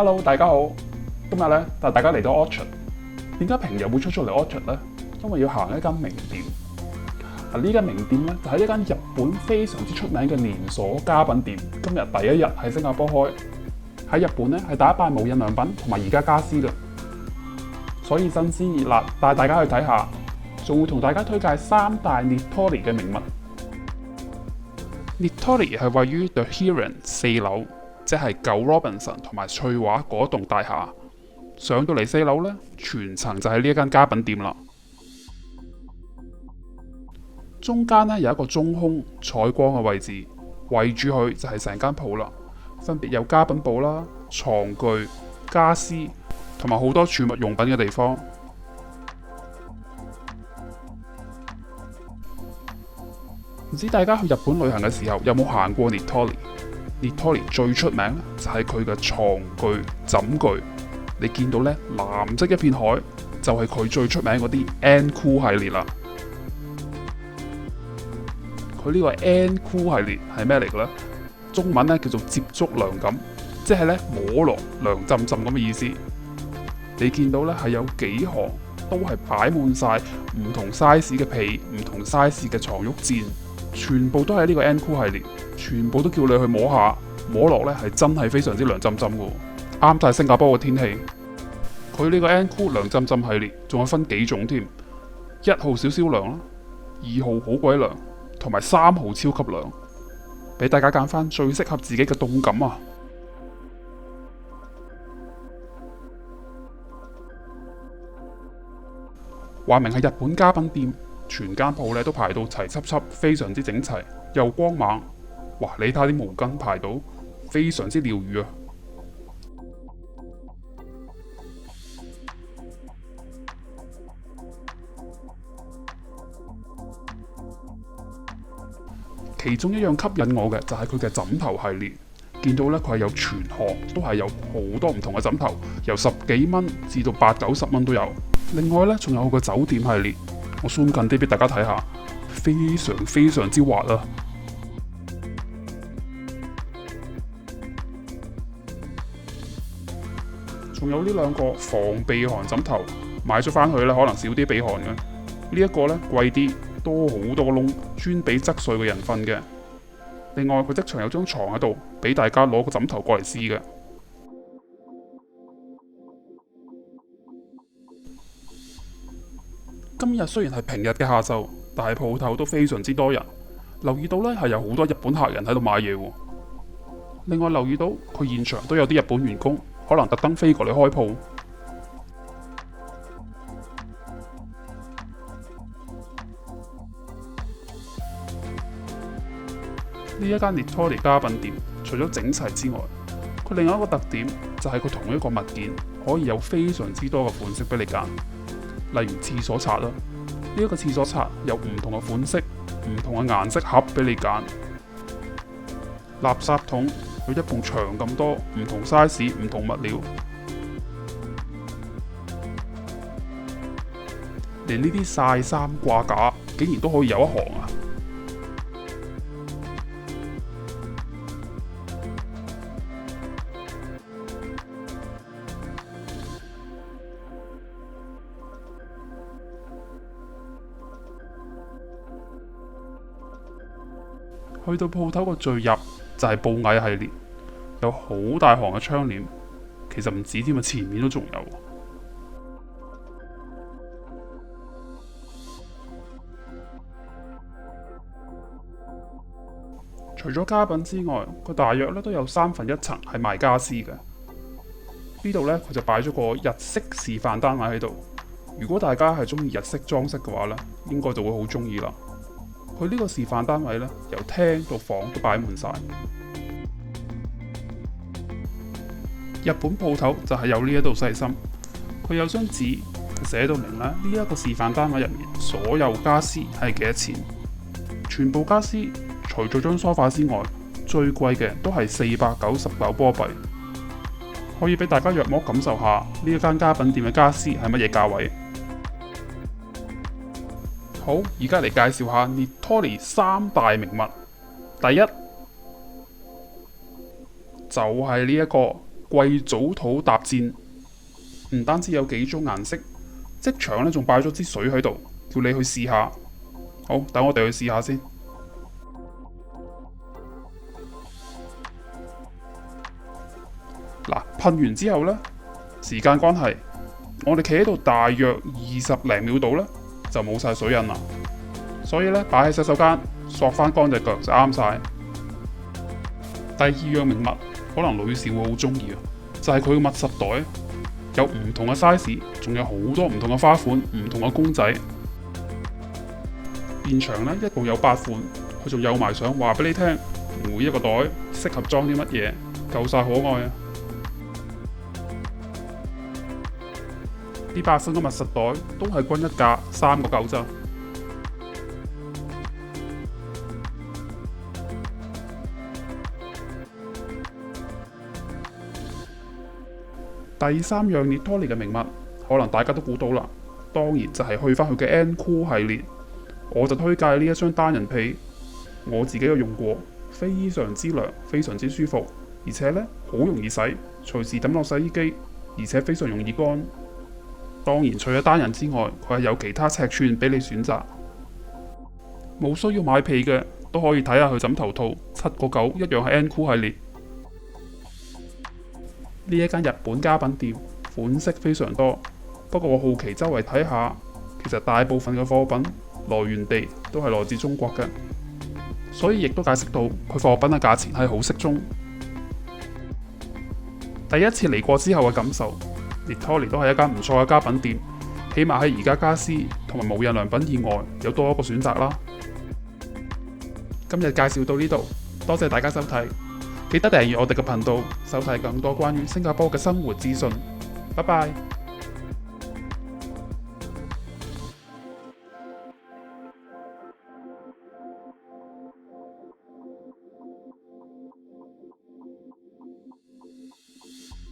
Hello，大家好。今日咧帶大家嚟到 Orchard。點解平日會出嚟 Orchard咧？因為要行一間名店。呢間名店咧就係一間日本非常之出名嘅連鎖家品店。今日第一日喺新加坡開。喺日本咧係第一班無印良品同埋宜家家私嘅，所以新鮮熱辣帶大家去睇下，仲會同大家推介3大 Nitori 嘅名物。Nitori 係位於 The Heeren 4樓，即係舊 Robinson 同埋翠華嗰棟大廈。上到嚟4樓咧，全層就係呢一間家品店啦。中間咧有一個中空採光嘅位置，圍住佢就係成間鋪啦。分別有家品部啦、床具、家私同埋好多儲物用品嘅地方。唔知大家去日本旅行嘅時候有冇行過 Nitori？Nitori 最出名咧就係佢嘅床具、枕具。你見到咧藍色一片海，就係佢最出名嗰啲 N-Cool 系列啦。佢呢個 N-Cool 系列係咩嚟嘅咧？中文咧叫做接觸涼感，即係咧摸落涼浸浸咁嘅意思。你見到咧係有幾行都係擺滿晒唔同 size 嘅被、唔同 size 嘅床褥墊，全部都係呢個 N-Cool 系列，全部都叫你去摸下，摸落咧係真係非常之涼浸浸嘅，啱晒新加坡嘅天氣。佢呢個 N-Cool 涼浸浸系列仲有分幾種添，1號少少涼啦，2號好鬼涼，同埋3號超級涼。俾大家揀翻最適合自己嘅凍感啊！話明係日本家品店，全間鋪咧都排到齊輯輯，非常之整齊，又光猛。哇！你睇下啲毛巾排到，非常之療癒啊！其中一樣吸引我嘅就係佢嘅枕頭系列，見到咧佢係有全殼，都係有好多唔同嘅枕頭，由10幾蚊至到80、90蚊都有。另外咧仲有佢個酒店系列，我 zoom 近啲俾大家睇下，非常之滑啊！仲有呢2個防避寒枕頭，買咗翻去咧可能少啲避寒嘅。呢一個咧貴啲。多好多個窿，專俾側睡嘅人瞓嘅。另外佢即場有張床喺度，俾大家攞個枕頭過嚟試嘅。今日雖然係平日嘅下晝，但係鋪頭都非常之多人。留意到呢係有好多日本客人喺度買嘢喎。另外留意到佢現場都有啲日本員工，可能特登飛過嚟開鋪。呢一間 Nitori 家品店，除咗整齊之外，佢另外一個特點就係佢同一個物件可以有非常之多嘅款式俾你揀。例如廁所刷啦，呢一個廁所刷有唔同嘅款式、唔同嘅顏色盒俾你揀。垃圾桶有一埲牆咁多，唔同 size、唔同物料。連呢啲曬衫掛架竟然都可以有一行啊！去到鋪頭個最入就係布藝系列，有好大行嘅窗簾，其實唔止添啊，前面都仲有。除咗家品之外，佢大約咧都有1/3層係賣家私嘅。呢度咧佢就擺咗個日式示範單位喺度。如果大家係中意日式裝飾嘅話咧，應該就會好中意啦。佢呢個示範單位咧，由廳到房都擺滿晒。日本鋪頭就係有呢一度細心，佢有張紙寫到明啦。呢一個示範單位入面所有家私係幾多錢？全部家私除咗張梳化之外，最貴嘅都係499波幣。可以俾大家約摸感受下呢一間家品店嘅家私係乜嘢價位。好，而家嚟介紹下 Nitori 3大名物。第一就係呢一個貴藻土搭氈，唔單止有幾種顏色，即場咧仲擺咗支水喺度，叫你去試下。好，等我哋去試下先。嗱，噴完之後呢，時間關係，我哋企喺度大約20零秒度呢，就冇晒水印啦。所以呢，擺喺洗手間索翻乾隻腳就啱晒。第二樣名物，可能女士會好中意啊，就係佢嘅密實袋，有唔同嘅 size， 仲有好多唔同嘅花款、唔同嘅公仔。現場呢，一共有8款，佢仲有埋相話俾你聽，每一個袋適合裝啲乜嘢，夠晒可愛啊！呢8款嘅密實袋都係均一價3個9咋。第3樣 Nitori 嘅名物，可能大家都估到啦，當然就係去翻佢嘅 NCool 系列。我就推介呢一張單人被，我自己有用過，非常之涼，非常之舒服，而且呢好容易洗，隨時抌落洗衣機，而且非常容易乾。當然除咗單人之外，佢係有其他尺寸俾你選擇。冇需要買被嘅都可以睇下佢枕頭套，7個9，一樣係 NCool 系列。呢一間日本家品店，款式非常多，不過我好奇周圍睇下，其實大部分嘅貨品來源地都係來自中國嘅，所以亦都解釋到佢貨品嘅價錢係好適中。第一次嚟過之後嘅感受，Nitori 都係一間唔錯嘅家品店，起碼喺宜家家私同埋無印良品以外，有多一個選擇啦。今日介紹到呢度，多謝大家收睇，記得訂閱我哋嘅頻道，收睇更多關於新加坡嘅生活資訊。拜拜。